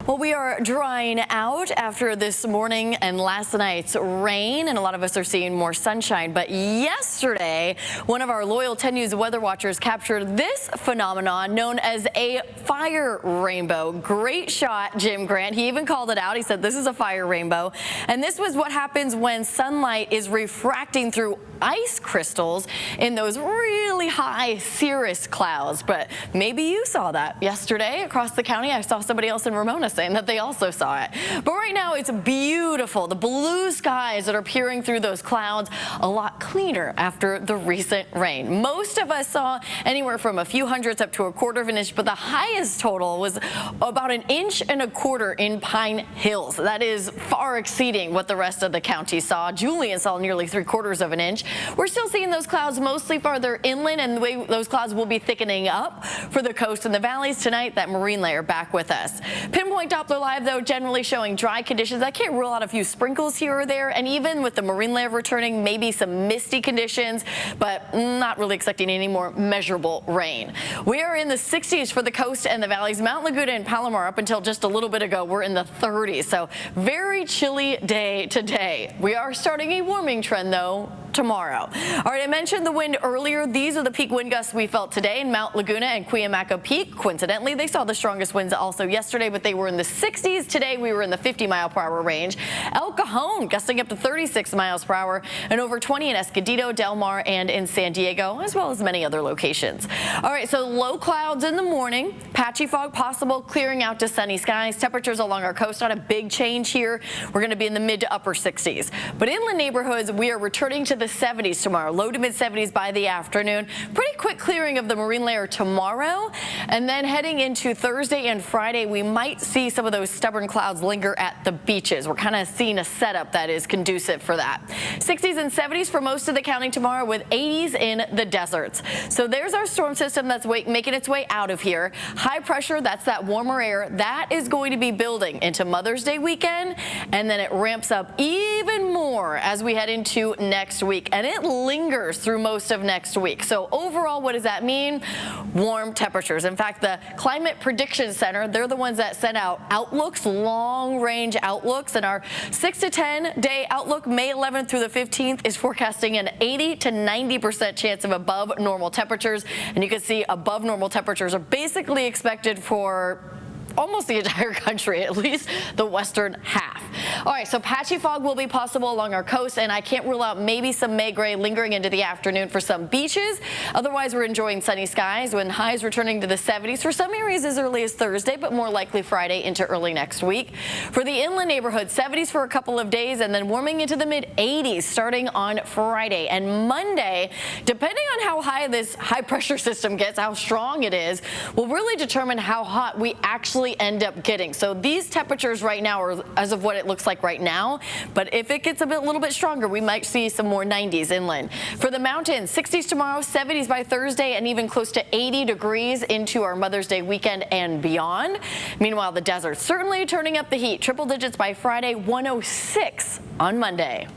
Well, we are drying out after this morning and last night's rain, and a lot of us are seeing more sunshine. But yesterday, one of our loyal 10 News weather watchers captured this phenomenon known as a fire rainbow. Great shot, Jim Grant. He even called it out. He said this is a fire rainbow. And this was what happens when sunlight is refracting through ice crystals in those really high cirrus clouds. But maybe you saw that yesterday across the county. I saw somebody else in Ramona saying that they also saw it. But right now it's beautiful. The blue skies that are peering through those clouds, a lot cleaner after the recent rain. Most of us saw anywhere from a few hundredths up to a quarter of an inch, but the highest total was about 1.25 inches in Pine Hills. That is far exceeding what the rest of the county saw. Julian saw nearly 3/4 of an inch. We're still seeing those clouds mostly farther inland, and the way those clouds will be thickening up for the coast and the valleys tonight. That marine layer back with us. Pinpoint Doppler Live, though, generally showing dry conditions. I can't rule out a few sprinkles here or there, and even with the marine layer returning, maybe some misty conditions, but not really expecting any more measurable rain. We are in the 60s for the coast and the valleys. Mount Laguna and Palomar, up until just a little bit ago, we're in the 30s, so very chilly day today. We are starting a warming trend, though, tomorrow. All right, I mentioned the wind earlier. These are the peak wind gusts we felt today in Mount Laguna and Cuyamaca Peak. Coincidentally, they saw the strongest winds also yesterday, but they were in the 60s. Today, we were in the 50-mile-per-hour range. El Cajon gusting up to 36 miles per hour and over 20 in Escondido, Del Mar, and in San Diego, as well as many other locations. All right, so low clouds in the morning, patchy fog possible, clearing out to sunny skies. Temperatures along our coast, not a big change here. We're going to be in the mid to upper 60s. But inland neighborhoods, we are returning to the 70s tomorrow, low to mid 70s by the afternoon. Pretty quick clearing of the marine layer tomorrow, and then heading into Thursday and Friday, we might see some of those stubborn clouds linger at the beaches. We're kind of seeing a setup that is conducive for that. 60s and 70s for most of the county tomorrow, with 80s in the deserts. So there's our storm system that's making its way out of here. High pressure, that's that warmer air, that is going to be building into Mother's Day weekend, and then it ramps up even more as we head into next week. And it lingers through most of next week. So overall, what does that mean? Warm temperatures. In fact, the Climate Prediction Center, they're the ones that send out outlooks, long-range outlooks, and our 6 to 10 day outlook, May 11th through the 15th, is forecasting an 80 to 90% chance of above normal temperatures. And you can see above normal temperatures are basically expected for almost the entire country, at least the western half. All right, so patchy fog will be possible along our coast, and I can't rule out maybe some May gray lingering into the afternoon for some beaches. Otherwise, we're enjoying sunny skies with highs returning to the 70s for some areas as early as Thursday, but more likely Friday into early next week. For the inland neighborhood, 70s for a couple of days, and then warming into the mid-80s starting on Friday. And Monday, depending on how high this high-pressure system gets, how strong it is, will really determine how hot we actually end up getting. So these temperatures right now are as of what it looks like right now, but if it gets a little bit stronger, we might see some more 90s inland. For the mountains, 60s tomorrow, 70s by Thursday, and even close to 80 degrees into our Mother's Day weekend and beyond. Meanwhile, the desert certainly turning up the heat. Triple digits by Friday, 106 on Monday.